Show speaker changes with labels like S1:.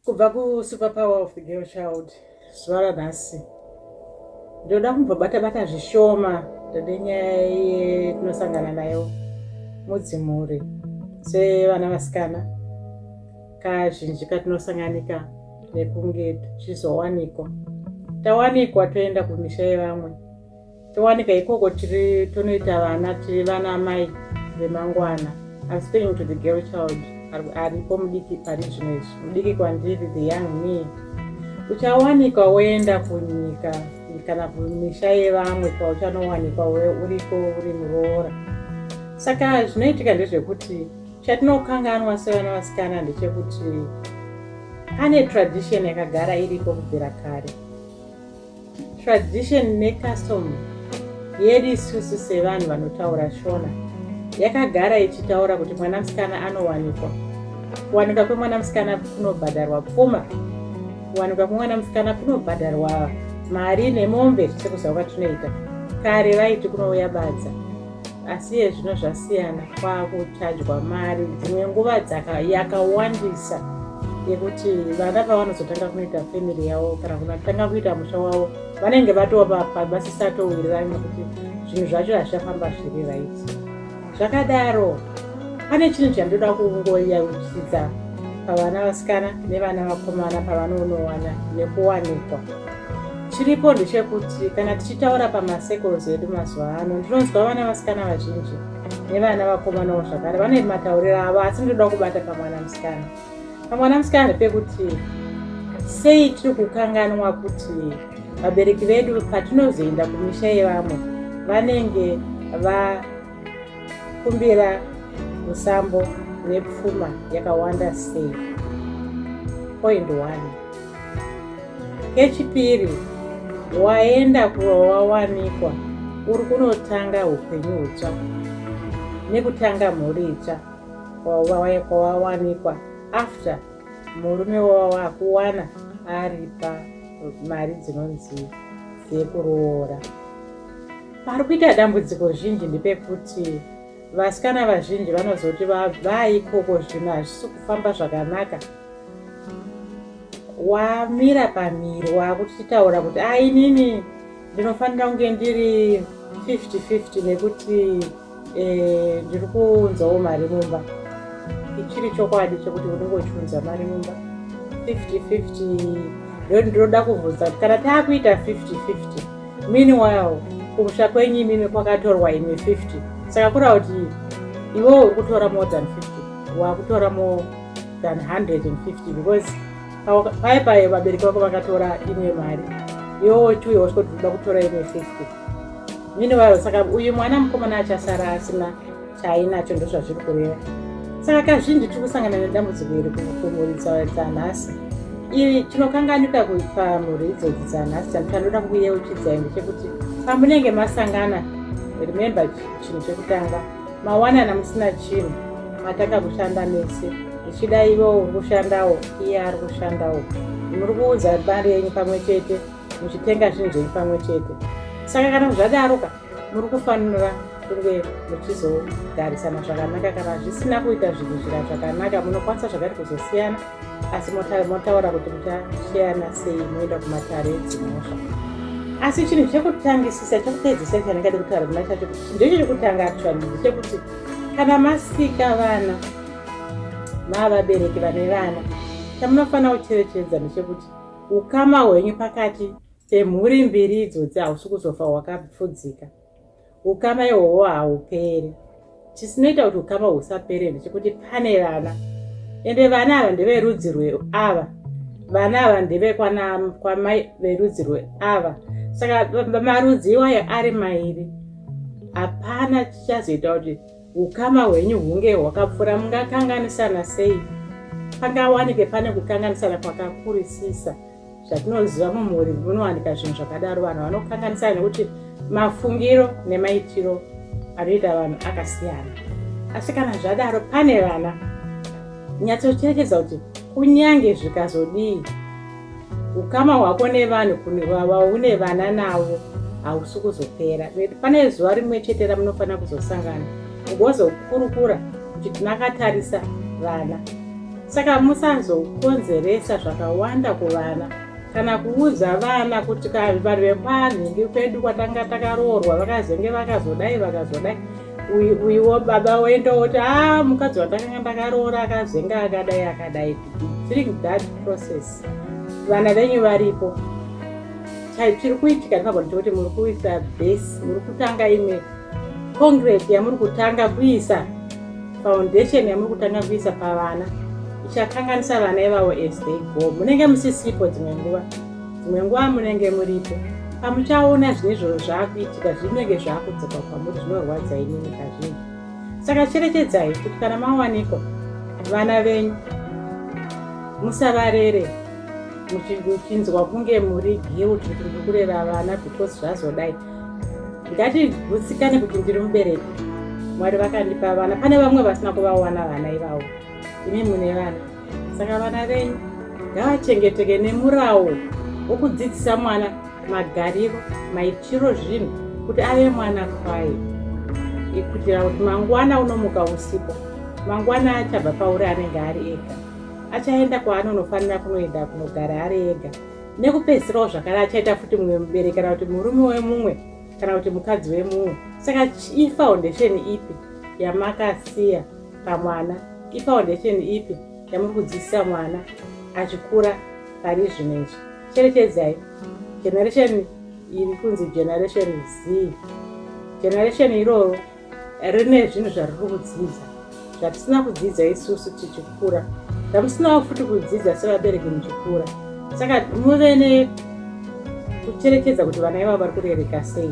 S1: Kubva kusuperpower of the girl child zuva ranhasi ndoda kumbobata zvishoma ndode nyaya yetinosangana nayo mudzimhuri sevana vasikana. Kazhinji katinosanganika nekunge tichizowanikwa tawanikwa toenda kumisha yevamwe, towanika ikoko tonoita vana tiri vana mai vemangwana. I'm speaking to the girl child aripo mudiki pari zvino izvi, mudiki kwandiri, the young me. Uchawanikwa woenda kunyika kana kumisha yevamwe kwauchanowanikwa uriko uri muroora. Saka zvinoitika ndezvekuti chatinokanganwa sevana vasikana ndechekuti pane tradition yakagara iripo kubvira kare. Tradition necustom yedu isusu sevanhu vanotaura Shona yakagara ichitaura kuti mwana musikana anowanikwa. Kuwanikwa kwemwana musikana kunobhadharwa pfuma, kuwanikwa kwemwana musikana kunobhadharwa mari nemombe sekuziva kwatinoita. Kare vaiti kunouya badza, asi yezvino zvasiyana, kwakuchadywa mari dzimwe nguva yakawandisa yekuti vana pavanozotanga kuita family yavo kana kunatanga kuita musha wavo vanenge vatova vasisatowirirani nekuti zvinhu zvacho hazvifamba zviri right. Zvakadaro pane chinhu chandoda kungoyeuchidza pavana vasikana nevana vakomana pavanonowana nekuwanikwa. Chiripo ndechekuti kana tichitaura pamasekos edu mazuva ano, ndinonzwa vana vasikana vazhinji nevana vakomanawo zvakare vane matauriro avo, asi ndoda kubata pamwana musikana. Pamwana musikana ndepekuti sei tiri kukanganwa kuti vabereki vedu patinozoenda kumisha yevamwe vanenge vakumbira musambo nepfuma yakawanda sei. Point 1. Kechipiri, waenda kuwawanikwa uri kunotanga upenyu hutsva nekutanga mhuri itsva kwawawanikwa after murume wakuwana aripa mari dzinonzi dzekuroora. Pari kuita dambudziko zhinji ndepekuti vasikana vazhinji vanozoti vaikoko zvinhu hazvisi kufamba zvakanaka. Wamira pamiro wakuchitaura kuti inini ndinofanira kunge ndiri 50-50 nekuti ndiri kuunzawo mari mumba. Ichiri chokwadi chekuti unongochiunza mari mumba 50-50. Ndinoda kubvunza kuti kana taakuita 50-50 meanwhile kumusha kwenyu imimi kwakatorwa imwe 50, saka kura kuti iwewo uri kutora more than 50, wakutora more than 150 because paipai vabereki vako vakatora imwe mari, iwewo chiuye wasvika kuti unoda kutora imwe 50 meanwhile. Saka uyu mwana mukomana achasara asina chaainacho, ndozvazviri kureva. Saka kazhinji tiri kusangana nedambudziko iri kumhuri dzanhasi. Ivi chinokanganika pamhuri idzodzi dzanhasi chandinoda kuyeuchidzai ndechekuti pamunenge masangana, remember chinhu chekutanga, mawanana musina chinhu, matanga kushanda mese, ichida ivo uri kushandawo iye ari kushandawo, muri kuudza mari yenyu pamwe chete, muchitenga zvinhu zvenyu pamwe chete. Saka kana zvadaroka muri kufanira kunge muchizogarisana zvakanaka. Kana zvisina kuita zvinhu zvakanaka munokwanisa zvakati kuzosiyana, asi motaura kuti muchashiyana sei moenda kumatare edzimhosva. Asi chinhu chekutangisisa chekupedzisa chanengada kutaura kuna chacho ndecho chekutanga achwandiri chekuti kana masika vana navabereki vane vana, chamunofanira kucherechedza ndechekuti ukama hwenyu pakati pemhuri mbiri idzodzi hausi kuzofa hwakapfudzika. Ukama ihwohwo hauperi. Chisinoita kuti ukama husapere ndechekuti pane vana, ende vana ava ndeverudzi rweava, vana ava ndeve kwamai verudzi rweava. Saka marudzi iwayo ari mairi, hapana chichazoita kuti ukama hwenyu hunge hwakapfura. Mungakanganisana sei? Pangawanike pane kukanganisana kwakakurisisa. Zvatinoziva mumhuri munowanika zvinhu zvakadaro, vanhu vanokanganisana nekuti mafungiro nemaitiro anoita vanhu akasiyana. Asi kana zvadaro pane vana, nyatsocherechedza kuti kunyange zvikazodii, ukama hwako nevanhu vaune vana navo hausi kuzopera. Pane zuva rimwe chete ramunofanira kuzosangana mugozokurukura kuti tinakatarisa vana. Saka musazokonzeresa zvakawanda kuvana kana kuudza vana kuti vanhu vekwanhingi kwedu kwatanga takaroorwa vakazenge vakazodai uyiwo baba wendoti mukadzi watakanga ndakaroora akazenga akadai during that process vana venyu varipo. Chiri kuitika ndinogona kuti muri kuisa base, muri kutanga imwe concrete yamuri kutanga kuisa, foundation yamuri kutanga kuisa pavana ichakanganisa vana ivavo as they go. Munenge musisipo dzimwe nguva munenge muripo, pamuchaona zvine zviro zvaakuitika zvinenge zvaakudzokwa kwamuri zvinorwadza inini kazhinji. Saka cherechedzai kuti kana mawanikwa vana venyu musavarere muchinzwa kunge muri guilt kuti muri kurera vana because zvazodai. Ngatigutsikane kuti ndiri mubereki, Mwari vakandipa vana, pane vamwe vasina kuvawana vana ivavo, imi mune vana. Saka vana venyu ngavachengeteke nemurawo wokudzidzisa mwana magariro, maitiro, zvinhu kuti ave mwana kwaye, kuitira kuti mangwana unomuka usipo, mangwana achabva pauri anenge ari ega, achaenda kwaanonofanira kunoenda kunogara ari ega. Nekupedzisirawo zvakare achaita futi mumwe mubereki kana kuti murume wemumwe kana kuti mukadzi wemumwe. Saka ifoundation ipi yamakasiya pamwana, ifoundation ipi yamuri kudzidzisa mwana achikura pari zvinezvi. Cherechedzai generation iri kunzi generation Z. Generation iroro rine zvinhu zvariri kudzidza zvatisina kudzidza isusu tichikura, zvamusinawo futi kudzidza sevabereki muchikura. Saka muve kucherechedza kuti vana ivavo vari kurereka sei.